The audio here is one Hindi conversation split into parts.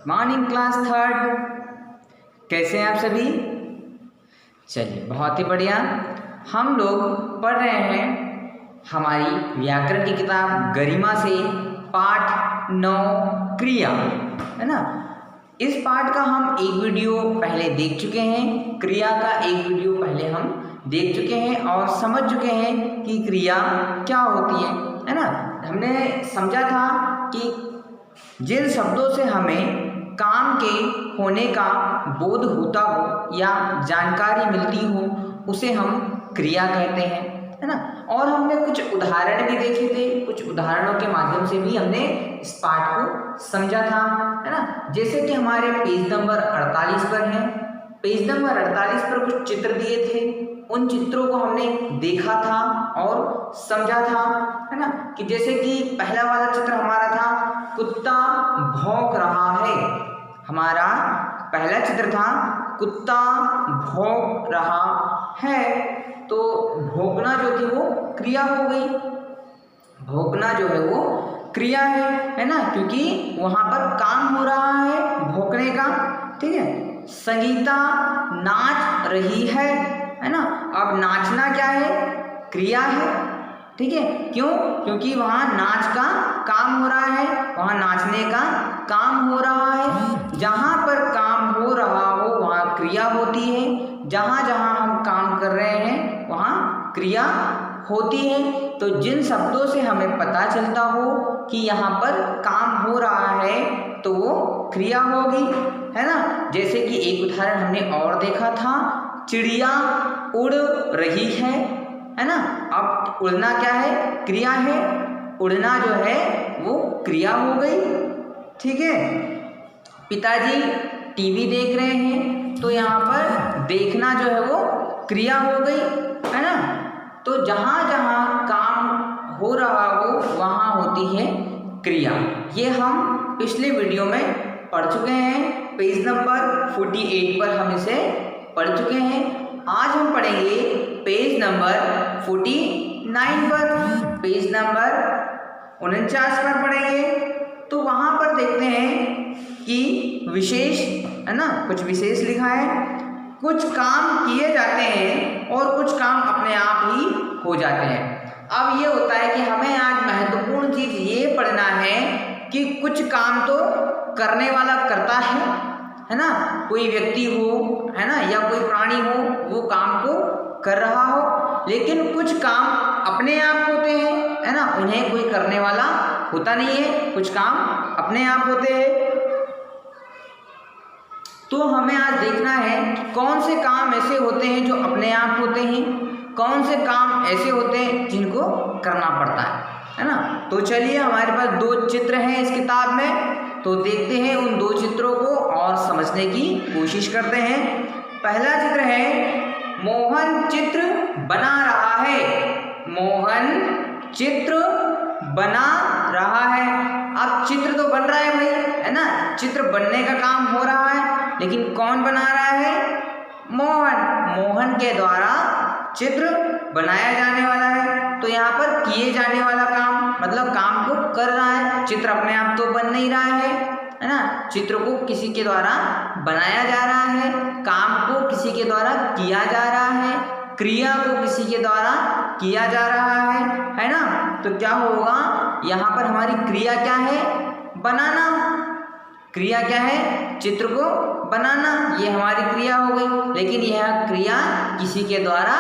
Morning class third. कैसे हैं आप सभी? चलिए बहुत ही बढ़िया। हम लोग पढ़ रहे हैं हमारी व्याकरण की किताब गरिमा से पाठ 9 क्रिया, है ना। इस पाठ का हम एक वीडियो पहले देख चुके हैं, क्रिया का एक वीडियो पहले हम देख चुके हैं और समझ चुके हैं कि क्रिया क्या होती है ना। हमने समझा था कि जिन शब्दों से हमें काम के होने का बोध होता हो या जानकारी मिलती हो उसे हम क्रिया कहते हैं, है ना। और हमने कुछ उदाहरण भी देखे थे, कुछ उदाहरणों के माध्यम से भी हमने इस पाठ को समझा था, है ना। जैसे कि हमारे पेज नंबर 48 पर है। पेज नंबर 48 पर कुछ चित्र दिए थे, उन चित्रों को हमने देखा था और समझा था, है ना। कि जैसे कि पहला वाला चित्र हमारा था कुत्ता भौंक रहा है। हमारा पहला चित्र था कुत्ता भौंक रहा है, तो भौंकना जो थी वो क्रिया हो गई। भौंकना जो है वो क्रिया है ना, क्योंकि वहां पर काम हो रहा है भौंकने का, ठीक है। संगीता नाच रही है ना। अब नाचना क्या है? क्रिया है, ठीक है। क्यों? क्योंकि वहां नाच का काम हो रहा है, वहां नाचने का काम हो रहा है। जहां पर काम हो रहा हो वहां क्रिया होती है, जहां जहां हम काम कर रहे हैं वहां क्रिया होती है। तो जिन शब्दों से हमें पता चलता हो कि यहाँ पर काम हो रहा है तो वो क्रिया होगी, है ना। जैसे कि एक उदाहरण हमने और देखा था, चिड़िया उड़ रही है ना। अब उड़ना क्या है? क्रिया है। उड़ना जो है वो क्रिया हो गई, ठीक है। पिताजी टीवी देख रहे हैं, तो यहाँ पर देखना जो है वो क्रिया हो गई, है ना। तो जहाँ जहाँ काम हो रहा हो वहाँ होती है क्रिया। ये हम पिछले वीडियो में पढ़ चुके हैं। पेज नंबर 48 पर हम इसे पढ़ चुके हैं। आज हम पढ़ेंगे पेज नंबर 49 पर, पेज नंबर 49 पर पढ़ेंगे। तो वहाँ पर देखते हैं कि विशेष, है ना, कुछ विशेष लिखा है। कुछ काम किए जाते हैं और कुछ काम अपने आप ही हो जाते हैं। अब ये होता है कि हमें आज महत्वपूर्ण चीज ये पढ़ना है कि कुछ काम तो करने वाला करता है ना। कोई व्यक्ति हो, है ना, या कोई प्राणी हो, वो काम को कर रहा हो, लेकिन कुछ काम अपने आप होते हैं, है ना, उन्हें कोई करने वाला होता नहीं है। कुछ काम अपने आप होते हैं। तो हमें आज देखना है कि कौन से काम ऐसे होते हैं जो अपने आप होते हैं, कौन से काम ऐसे होते हैं जिनको करना पड़ता है ना। तो चलिए, हमारे पास 2 चित्र हैं इस किताब में, तो देखते हैं उन 2 चित्रों को और समझने की कोशिश करते हैं। पहला चित्र है मोहन चित्र बना रहा है। मोहन चित्र बना रहा है। अब चित्र तो बन रहा है भाई, है ना, चित्र बनने का काम हो रहा है, लेकिन कौन बना रहा है? मोहन। मोहन के द्वारा चित्र बनाया जाने वाला है। तो यहाँ पर किए जाने वाला काम मतलब काम को कर रहा है। चित्र अपने आप तो बन नहीं रहा है ना। चित्र को किसी के द्वारा बनाया जा रहा है, काम को किसी के द्वारा किया जा रहा है, क्रिया को किसी के द्वारा किया जा रहा है ना। तो क्या होगा? यहाँ पर हमारी क्रिया क्या है? बनाना। क्रिया क्या है? चित्र को बनाना, ये हमारी क्रिया हो गई। लेकिन यह क्रिया किसी के द्वारा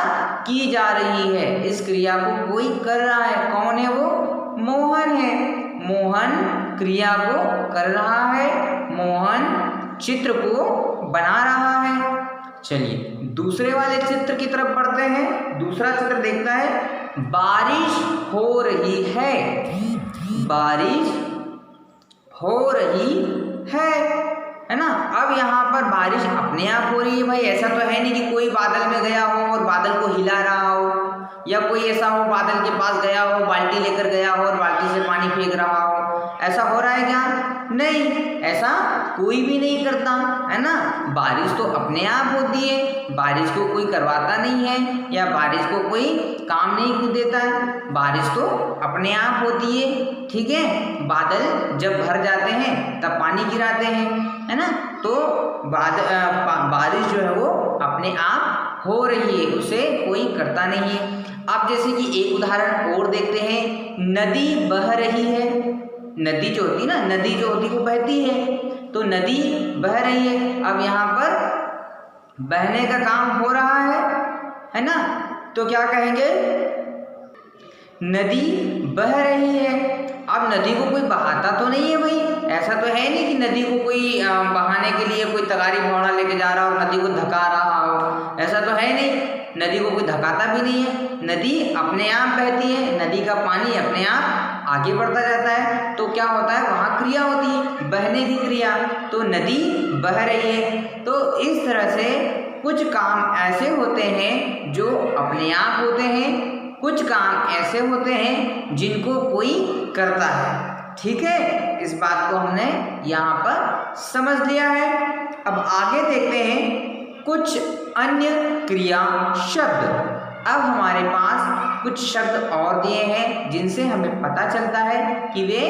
की जा रही है। इस क्रिया को कोई कर रहा है। कौन है वो? मोहन है। मोहन क्रिया को कर रहा है, मोहन चित्र को बना रहा है। चलिए दूसरे वाले चित्र की तरफ बढ़ते हैं। दूसरा चित्र देखता है बारिश हो रही है। बारिश हो रही है ना। अब यहाँ पर बारिश अपने आप हो रही है भाई। ऐसा तो है नहीं कि कोई बादल में गया हो और बादल को हिला रहा हो, या कोई ऐसा हो बादल के पास गया हो, बाल्टी लेकर गया हो और बाल्टी से पानी फेंक रहा हो। ऐसा हो रहा है क्या? नहीं, ऐसा कोई भी नहीं करता, है ना। बारिश तो अपने आप होती है, बारिश को कोई करवाता नहीं है या बारिश को कोई काम नहीं देता है, बारिश तो अपने आप होती है, ठीक है। बादल जब भर जाते हैं तब पानी गिराते हैं, है ना। तो बारिश जो है वो अपने आप हो रही है, उसे कोई करता नहीं है। अब जैसे कि एक उदाहरण और देखते हैं, नदी बह रही है। नदी जो होती है ना, नदी जो होती है वो बहती है, तो नदी बह रही है। अब यहाँ पर बहने का काम हो रहा है ना, तो क्या कहेंगे? नदी बह रही है। अब नदी को कोई बहाता तो नहीं है भाई, ऐसा तो है नहीं कि नदी को कोई बहाने के लिए कोई तगारी भौड़ा लेके जा रहा हो और नदी को धका रहा हो, ऐसा तो है नहीं। नदी को कोई धकाता भी नहीं है, नदी अपने आप बहती है, नदी का पानी अपने आप आगे बढ़ता जाता है। तो क्या होता है, वहाँ क्रिया होती है, बहने की क्रिया, तो नदी बह रही है। तो इस तरह से कुछ काम ऐसे होते हैं जो अपने आप होते हैं, कुछ काम ऐसे होते हैं जिनको कोई करता है, ठीक है। इस बात को हमने यहाँ पर समझ लिया है। अब आगे देखते हैं कुछ अन्य क्रिया शब्द। अब हमारे पास कुछ शब्द और दिए हैं जिनसे हमें पता चलता है कि वे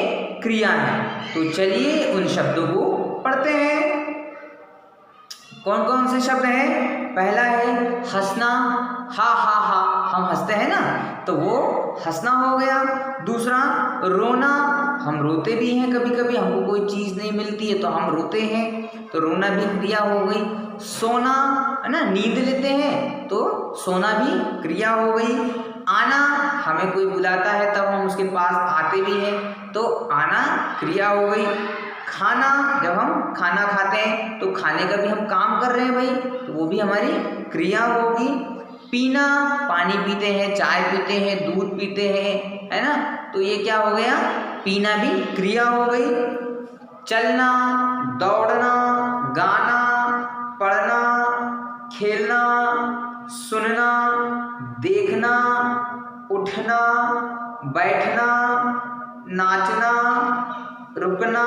क्रिया हैं। तो चलिए उन शब्दों को पढ़ते हैं। कौन कौन से शब्द हैं? पहला है हंसना, हा हा हा, हम हंसते हैं ना, तो वो हंसना हो गया। दूसरा रोना, हम रोते भी हैं, कभी कभी हमको कोई चीज़ नहीं मिलती है तो हम रोते हैं, तो रोना भी क्रिया हो गई। सोना, है ना, नींद लेते हैं तो सोना भी क्रिया हो गई। आना, हमें कोई बुलाता है तब हम उसके पास आते भी हैं, तो आना क्रिया हो गई। खाना, जब हम खाना खाते हैं तो खाने का भी हम काम कर रहे हैं भाई, तो वो भी हमारी क्रिया होगी। पीना, पानी पीते हैं, चाय पीते हैं, दूध पीते हैं, है ना, तो ये क्या हो गया? पीना भी क्रिया हो गई। चलना, दौड़ना, गाना, पढ़ना, खेलना, सुनना, देखना, उठना, बैठना, नाचना, रुकना,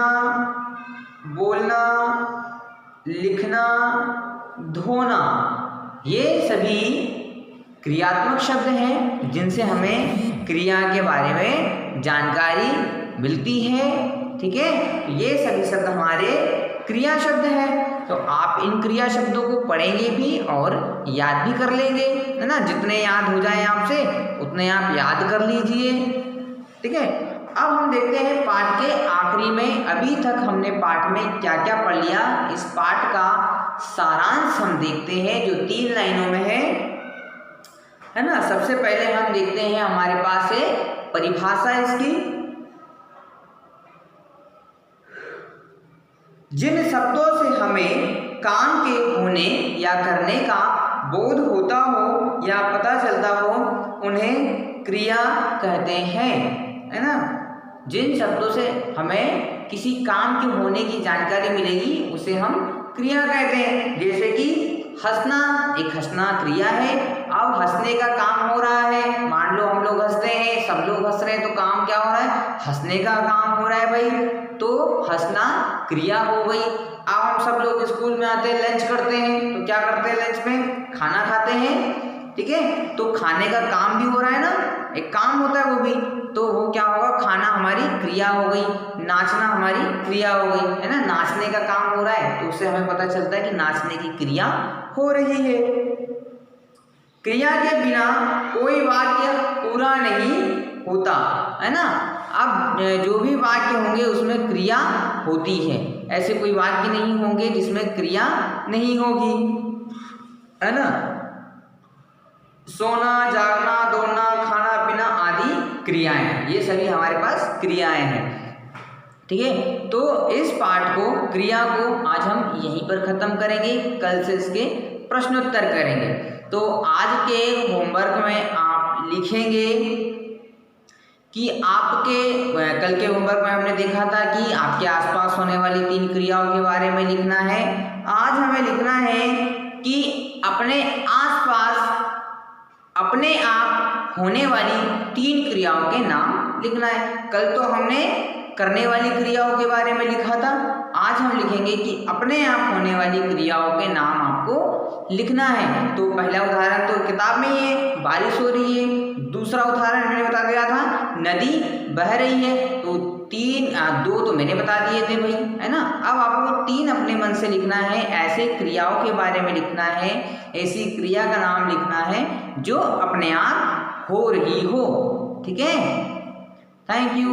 बोलना, लिखना, धोना, ये सभी क्रियात्मक शब्द हैं जिनसे हमें क्रिया के बारे में जानकारी मिलती है, ठीक है। ये सभी शब्द हमारे क्रिया शब्द हैं। तो आप इन क्रिया शब्दों को पढ़ेंगे भी और याद भी कर लेंगे, है ना। जितने याद हो जाए आपसे उतने आप याद कर लीजिए, ठीक है। अब हम देखते हैं पाठ के आखिरी में, अभी तक हमने पाठ में क्या क्या पढ़ लिया, इस पाठ का सारांश हम देखते हैं जो 3 लाइनों में है ना। सबसे पहले हम देखते हैं हमारे पास है परिभाषा इसकी। जिन शब्दों से हमें काम के होने या करने का बोध होता हो या पता चलता हो उन्हें क्रिया कहते हैं, है ना। जिन शब्दों से हमें किसी काम के होने की जानकारी मिलेगी उसे हम क्रिया कहते हैं। जैसे कि हंसना, एक हंसना क्रिया है। अब हंसने का काम हो रहा है, मान लो हम लोग हंसते हैं, सब लोग हंस रहे हैं, तो काम क्या हो रहा है? हंसने का काम हो रहा है भाई, तो हंसना क्रिया हो गई। अब हम सब लोग स्कूल में आते हैं, लंच करते हैं, तो क्या करते हैं? लंच में खाना खाते हैं, ठीक है। तो खाने का काम भी हो रहा है ना, एक काम होता है वो भी, तो वो क्या होगा? खाना हमारी क्रिया हो गई। नाचना हमारी क्रिया हो गई, है ना। नाचने का काम हो रहा है तो उससे हमें पता चलता है कि नाचने की क्रिया हो रही है। क्रिया के बिना कोई वाक्य पूरा नहीं होता, है ना। अब जो भी वाक्य होंगे उसमें क्रिया होती है, ऐसे कोई वाक्य नहीं होंगे जिसमें क्रिया नहीं होगी, है ना। सोना, जागना, दौड़ना, खाना पीना आदि क्रियाएं, ये सभी हमारे पास क्रियाएं हैं, ठीक है। तो इस पाठ को, क्रिया को आज हम यहीं पर खत्म करेंगे, कल से इसके प्रश्नोत्तर करेंगे। तो आज के होमवर्क में आप लिखेंगे कि आपके कल के होमवर्क में हमने देखा था कि आपके आसपास होने वाली 3 क्रियाओं के बारे में लिखना है। आज हमें लिखना है कि अपने आसपास अपने आप होने वाली 3 क्रियाओं के नाम लिखना है। कल तो हमने करने वाली क्रियाओं के बारे में लिखा था। आज हम लिखेंगे कि अपने आप होने वाली क्रियाओं के नाम आपको लिखना है। तो पहला उदाहरण तो किताब में ही है, बारिश हो रही है। दूसरा उदाहरण मैंने बता दिया था, नदी बह रही है। तो दो तो मैंने बता दिए थे भाई, है ना। अब आपको 3 अपने मन से लिखना है, ऐसे क्रियाओं के बारे में लिखना है, ऐसी क्रिया का नाम लिखना है जो अपने आप हो रही हो। ठीक है, थैंक यू।